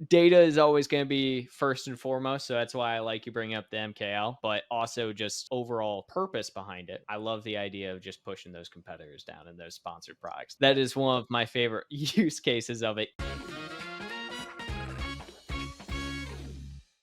Data is always going to be first and foremost. So that's why I like you bringing up the MKL, but also just overall purpose behind it. I love the idea of just pushing those competitors down in those sponsored products. That is one of my favorite use cases of it.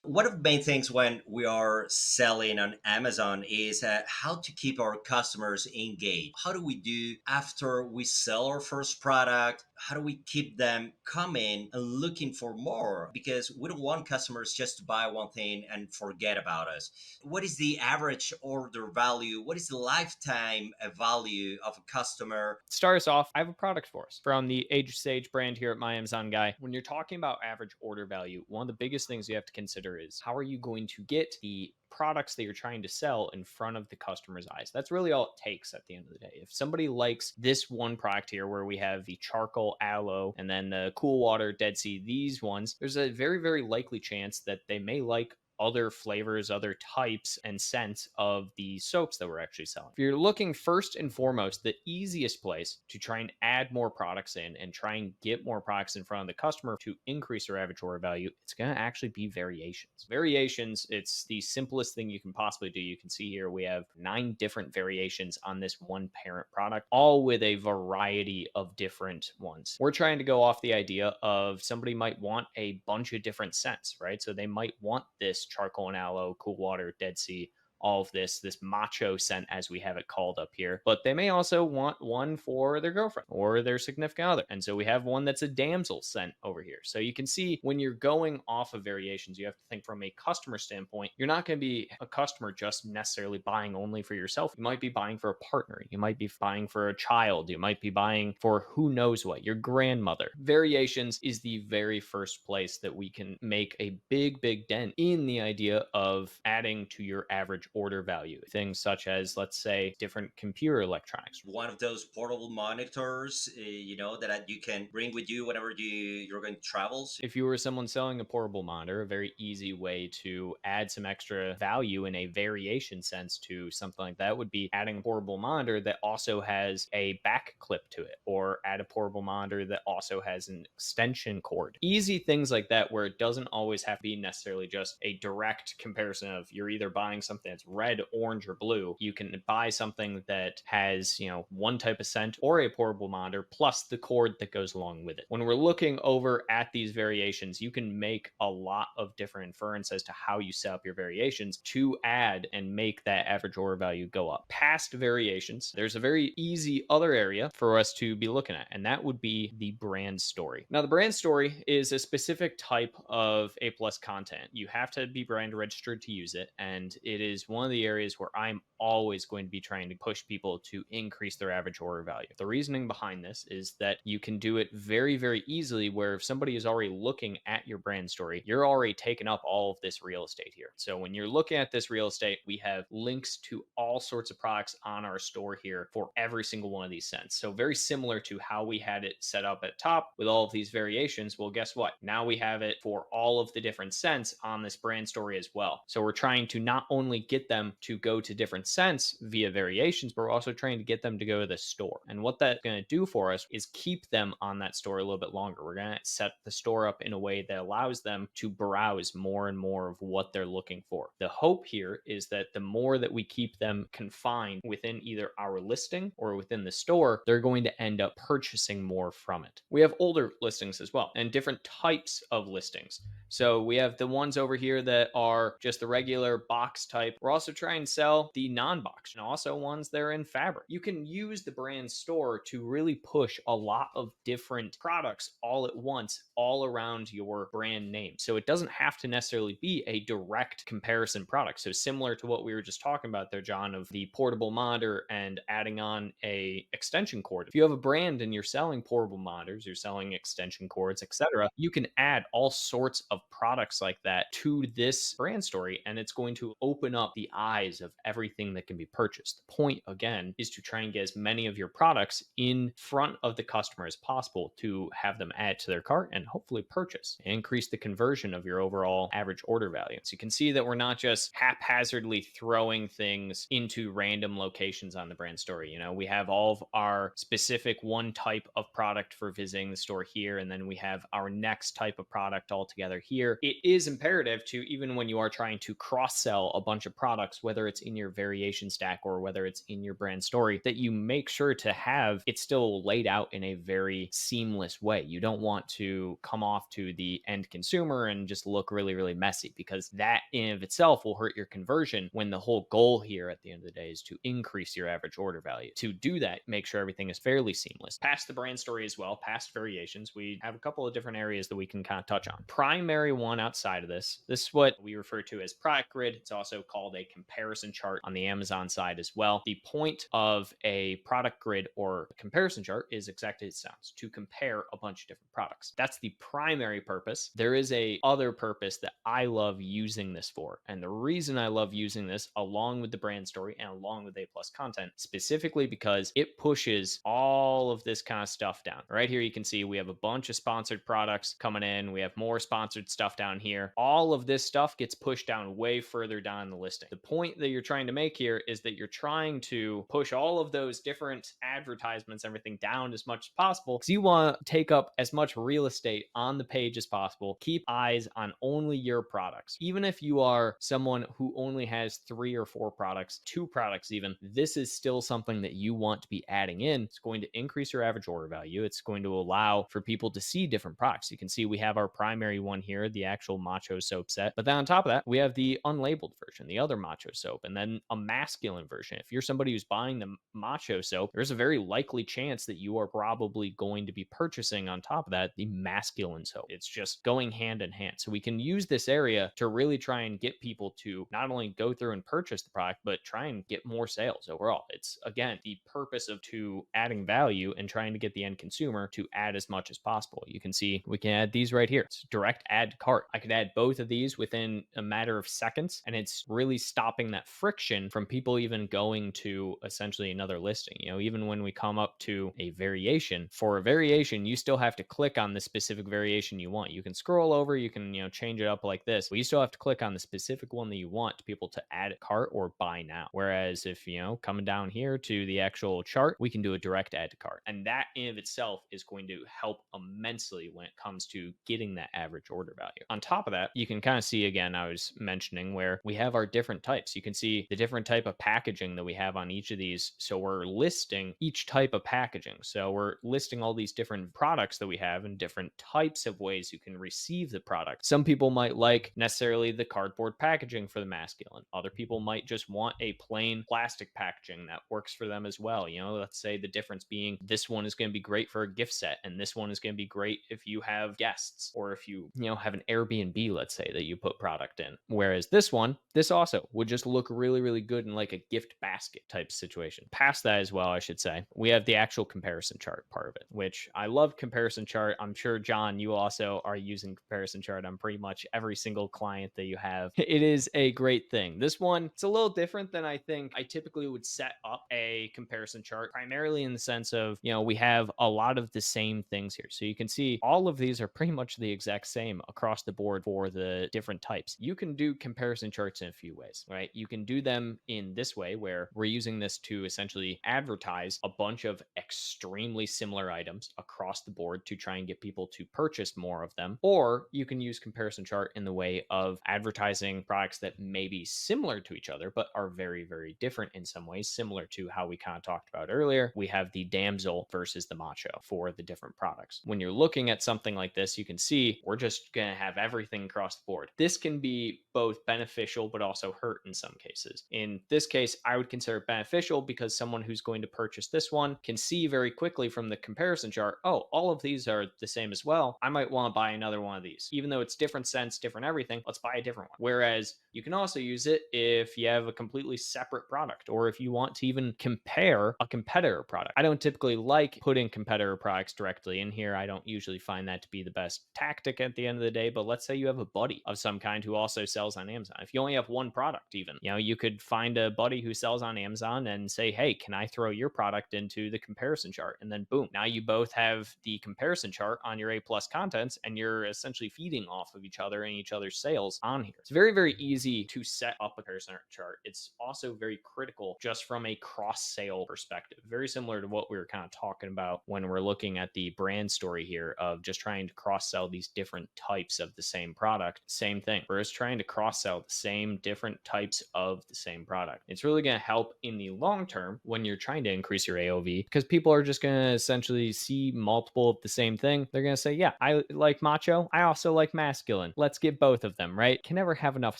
One of the main things when we are selling on Amazon is how to keep our customers engaged. How do we do after we sell our first product? How do we keep them coming and looking for more? Because we don't want customers just to buy one thing and forget about us. What is the average order value? What is the lifetime value of a customer? Start us off. I have a product for us from the Age Sage brand here at My Amazon Guy. When you're talking about average order value, one of the biggest things you have to consider is how are you going to get the products that you're trying to sell in front of the customer's eyes. That's really all it takes at the end of the day. If somebody likes this one product here, where we have the charcoal aloe and then the cool water Dead Sea, these ones, there's a very, very likely chance that they may like other flavors, other types and scents of the soaps that we're actually selling. If you're looking first and foremost, the easiest place to try and add more products in and try and get more products in front of the customer to increase their average order value, it's going to actually be variations. Variations, it's the simplest thing you can possibly do. You can see here we have 9 different variations on this one parent product, all with a variety of different ones. We're trying to go off the idea of somebody might want a bunch of different scents, right? So they might want this charcoal and aloe, cool water, Dead Sea, all of this macho scent as we have it called up here, but they may also want one for their girlfriend or their significant other, and so we have one that's a damsel scent over here. So you can see when you're going off of variations, you have to think from a customer standpoint. You're not going to be a customer just necessarily buying only for yourself. You might be buying for a partner, you might be buying for a child, you might be buying for who knows what, your grandmother. Variations is the very first place that we can make a big dent in the idea of adding to your average order value. Things such as, let's say, different computer electronics. One of those portable monitors, that you can bring with you whenever you're going to travels. If you were someone selling a portable monitor, a very easy way to add some extra value in a variation sense to something like that would be adding a portable monitor that also has a back clip to it, or add a portable monitor that also has an extension cord. Easy things like that, where it doesn't always have to be necessarily just a direct comparison of you're either buying something that's red, orange, or blue. You can buy something that has, one type of scent or a portable monitor plus the cord that goes along with it. When we're looking over at these variations, you can make a lot of different inference as to how you set up your variations to add and make that average order value go up. Past variations, there's a very easy other area for us to be looking at, and that would be the brand story. Now, the brand story is a specific type of A plus content. You have to be brand registered to use it, and it is one of the areas where I'm always going to be trying to push people to increase their average order value. The reasoning behind this is that you can do it very easily, where if somebody is already looking at your brand story, you're already taken up all of this real estate here. So when you're looking at this real estate, we have links to all sorts of products on our store here for every single one of these scents. So very similar to how we had it set up at top with all of these variations. Well, guess what? Now we have it for all of the different scents on this brand story as well. So we're trying to not only get them to go to different scents via variations, but we're also trying to get them to go to the store. And what that's going to do for us is keep them on that store a little bit longer. We're going to set the store up in a way that allows them to browse more and more of what they're looking for. The hope here is that the more that we keep them confined within either our listing or within the store, they're going to end up purchasing more from it. We have older listings as well, and different types of listings. So we have the ones over here that are just the regular box type. We're also trying to sell the non-box and also ones that are in fabric. You can use the brand store to really push a lot of different products all at once, all around your brand name. So it doesn't have to necessarily be a direct comparison product. So similar to what we were just talking about there, John, of the portable monitor and adding on a extension cord. If you have a brand and you're selling portable monitors, you're selling extension cords, etc., you can add all sorts of products like that to this brand story, and it's going to open up the eyes of everything that can be purchased. The point, again, is to try and get as many of your products in front of the customer as possible to have them add to their cart and hopefully purchase and increase the conversion of your overall average order value. So you can see that we're not just haphazardly throwing things into random locations on the brand story. We have all of our specific one type of product for visiting the store here, and then we have our next type of product altogether here. It is imperative to, even when you are trying to cross sell a bunch of products, whether it's in your variation stack or whether it's in your brand story, that you make sure to have it still laid out in a very seamless way. You don't want to come off to the end consumer and just look really, really messy, because that in of itself will hurt your conversion, when the whole goal here at the end of the day is to increase your average order value. To do that, make sure everything is fairly seamless. Past the brand story as well, past variations, we have a couple of different areas that we can kind of touch on. Primary one outside of this is what we refer to as product grid. It's also called a comparison chart on the Amazon side as well. The point of a product grid or a comparison chart is exactly as it sounds, to compare a bunch of different products. That's the primary purpose. There is a other purpose that I love using this for. And the reason I love using this along with the brand story and along with A+ content, specifically because it pushes all of this kind of stuff down. Right here, you can see we have a bunch of sponsored products coming in. We have more sponsored stuff down here. All of this stuff gets pushed down way further down the listing. The point that you're trying to make here is that you're trying to push all of those different advertisements, everything down as much as possible, because you want to take up as much real estate on the page as possible. Keep eyes on only your products. Even if you are someone who only has 3 or 4 products, 2 products even, this is still something that you want to be adding in. It's going to increase your average order value. It's going to allow for people to see different products. You can see we have our primary one here, the actual Macho soap set. But then on top of that, we have the unlabeled version, the other Macho soap, and then a masculine version. If you're somebody who's buying the Macho soap, there's a very likely chance that you are probably going to be purchasing on top of that the masculine soap. It's just going hand in hand. So we can use this area to really try and get people to not only go through and purchase the product, but try and get more sales overall. It's, again, the purpose of to adding value and trying to get the end consumer to add as much as possible. You can see we can add these right here. It's direct add to cart. I could add both of these within a matter of seconds, and it's really stopping that friction from people even going to essentially another listing. Even when we come up to a variation, for a variation, you still have to click on the specific variation you want. You can scroll over, you can, change it up like this, but you still have to click on the specific one that you want to be able to add a cart or buy now. Whereas if, coming down here to the actual chart, we can do a direct add to cart. And that in of itself is going to help immensely when it comes to getting that average order value. On top of that, you can kind of see, again, I was mentioning where we have our different types. You can see the different type of packaging that we have on each of these. So we're listing each type of packaging. So we're listing all these different products that we have and different types of ways you can receive the product. Some people might like necessarily the cardboard packaging for the masculine. Other people might just want a plain plastic packaging that works for them as well. Let's say the difference being this one is going to be great for a gift set, and this one is going to be great if you have guests, or if you, have an Airbnb, let's say, that you put product in. Whereas this also would just look really, really good in like a gift basket type situation. Past that as well, I should say, we have the actual comparison chart part of it, which I love comparison chart. I'm sure, John, you also are using comparison chart on pretty much every single client that you have. It is a great thing. This one, it's a little different than I think I typically would set up a comparison chart, primarily in the sense of, we have a lot of the same things here. So you can see all of these are pretty much the exact same across the board for the different types. You can do comparison charts in a few ways, right? You can do them in this way, where we're using this to essentially advertise a bunch of extremely similar items across the board to try and get people to purchase more of them. Or you can use comparison chart in the way of advertising products that may be similar to each other, but are very, very different in some ways, similar to how we kind of talked about earlier. We have the damsel versus the macho for the different products. When you're looking at something like this, you can see we're just going to have everything across the board. This can be both beneficial, but also hurt in some cases. In this case, I would consider it beneficial because someone who's going to purchase this one can see very quickly from the comparison chart, oh, all of these are the same as well. I might want to buy another one of these. Even though it's different scents, different everything, let's buy a different one. Whereas you can also use it if you have a completely separate product, or if you want to even compare a competitor product. I don't typically like putting competitor products directly in here. I don't usually find that to be the best tactic at the end of the day, but let's say you have a buddy of some kind who also sells on Amazon. If you only have one product, even, you could find a buddy who sells on Amazon and say, hey, can I throw your product into the comparison chart? And then boom, now you both have the comparison chart on your A plus contents, and you're essentially feeding off of each other and each other's sales on here. It's very, very easy to set up a comparison chart. It's also very critical just from a cross sale perspective, very similar to what we were kind of talking about when we're looking at the brand story here of just trying to cross sell these different types of the same product. Same thing. We're just trying to cross sell the same different types of the same product. It's really going to help in the long term when you're trying to increase your AOV, because people are just going to essentially see multiple of the same thing. They're going to say, yeah, I like macho. I also like masculine. Let's get both of them, right? Can never have enough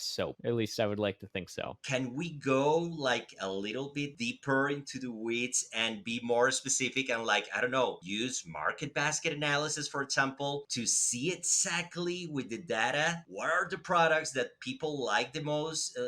soap. At least I would like to think so. Can we go like a little bit deeper into the weeds and be more specific and, like, I don't know, use market basket analysis, for example, to see exactly with the data what are the products that people like the most,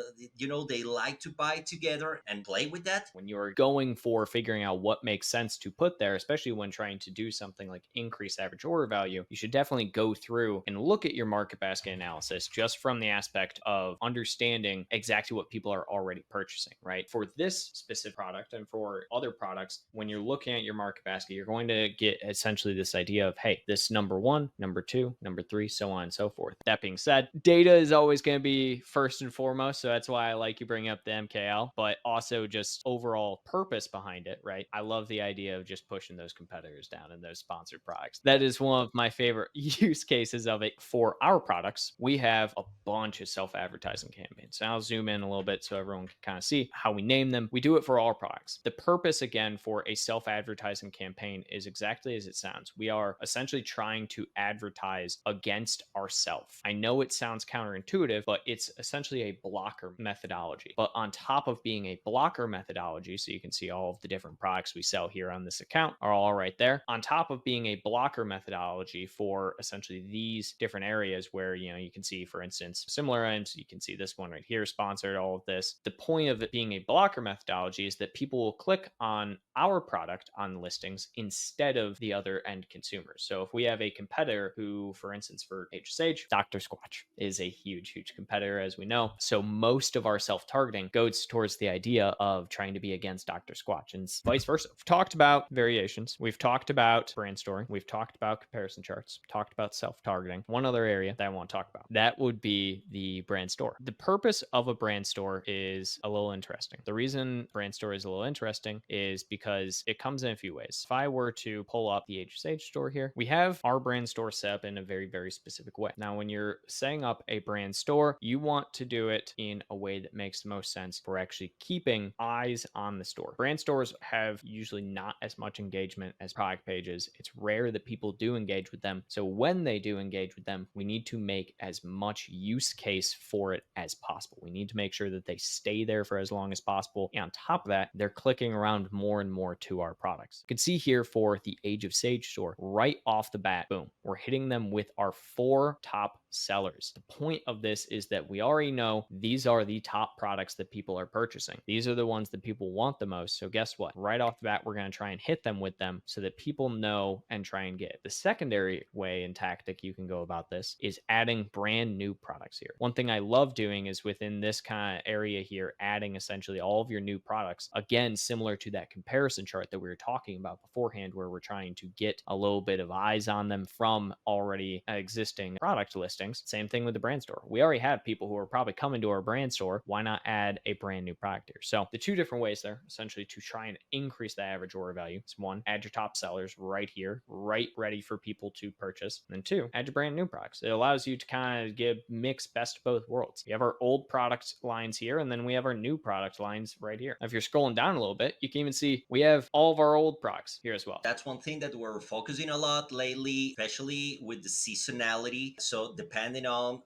they like to buy together, and play with that? When you're going for figuring out what makes sense to put there, especially when trying to do something like increase average order value, you should definitely go through and look at your market basket analysis just from the aspect of understanding exactly what people are already purchasing, right? For this specific product and for other products, when you're looking at your market basket, you're going to get essentially this idea of, hey, this number one, number two, number three, so on and so forth. That being said, data is always going to be first and foremost. So that's why I like you bringing up the MKL, but also just overall purpose behind it, right? I love the idea of just pushing those competitors down in those sponsored products. That is one of my favorite use cases of it for our products. We have a bunch of self-advertising campaigns. And I'll zoom in a little bit so everyone can kind of see how we name them. We do it for all products. The purpose, again, for a self-advertising campaign is exactly as it sounds. We are essentially trying to advertise against ourselves. I know it sounds counterintuitive, but it's essentially a blocker methodology. But on top of being a blocker methodology, so you can see all of the different products we sell here on this account are all right there. On top of being a blocker methodology for essentially these different areas where, you can see, for instance, similar items, you can see this one right here, sponsored, all of this. The point of it being a blocker methodology is that people will click on our product on the listings instead of the other end consumers. So if we have a competitor who, for instance, for HSH, Dr. Squatch is a huge, huge competitor, as we know. So most of our self-targeting goes towards the idea of trying to be against Dr. Squatch and vice versa. We've talked about variations. We've talked about brand story. We've talked about comparison charts, talked about self-targeting. One other area that I want to talk about, that would be the brand store. The purpose of a brand store is a little interesting. The reason brand store is a little interesting is because it comes in a few ways. If I were to pull up the HSH store here, we have our brand store set up in a very, very specific way. Now, when you're setting up a brand store, you want to do it in a way that makes the most sense for actually keeping eyes on the store. Brand stores have usually not as much engagement as product pages. It's rare that people do engage with them. So when they do engage with them, we need to make as much use case for it as possible. We need to make sure that they stay there for as long as possible. And on top of that, they're clicking around more and more to our products. You can see here for the Age of Sage store, right off the bat, boom, we're hitting them with our 4 top sellers. The point of this is that we already know these are the top products that people are purchasing. These are the ones that people want the most. So guess what? Right off the bat, we're going to try and hit them with them so that people know and try and get it. The secondary way and tactic you can go about this is adding brand new products here. One thing I love doing is within this kind of area here, adding essentially all of your new products. Again, similar to that comparison chart that we were talking about beforehand, where we're trying to get a little bit of eyes on them from already existing product listings. Same thing with the brand store. We already have people who are probably coming to our brand store. Why not add a brand new product here? So the two different ways there, essentially to try and increase the average order value, is one, add your top sellers right here, right ready for people to purchase. And then two, add your brand new products. It allows you to kind of mix best of both worlds. We have our old product lines here, and then we have our new product lines right here. Now, if you're scrolling down a little bit, you can even see we have all of our old products here as well. That's one thing that we're focusing a lot lately, especially with the seasonality. So depending on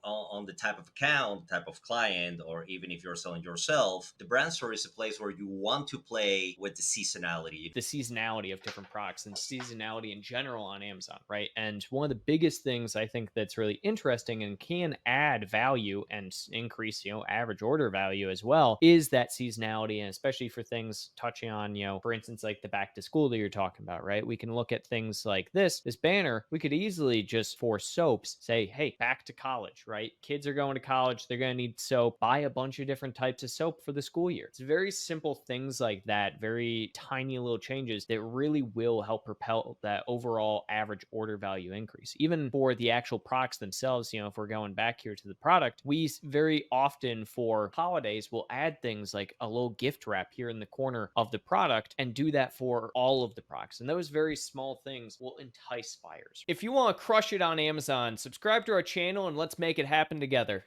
the type of account, type of client, or even if you're selling yourself, the brand store is a place where you want to play with the seasonality. The seasonality of different products and seasonality in general on Amazon, right? And one of the biggest things I think that's really interesting and can add value and increase, average order value as well, is that seasonality. And especially for things touching on, for instance, like the back to school that you're talking about, right? We can look at things like this banner. We could easily just, for soaps, say, hey, back to college, right? Kids are going to college, they're going to need soap. Buy a bunch of different types of soap for the school year. It's very simple things like that, very tiny little changes that really will help propel that overall average order value increase. Even for the actual products themselves, if we're going back here to the product, we very often for holidays will add things like a little gift wrap here in the corner of the product and do that for all of the products. And those very small things will entice buyers. If you want to crush it on Amazon, subscribe to our channel and let's make it happen together.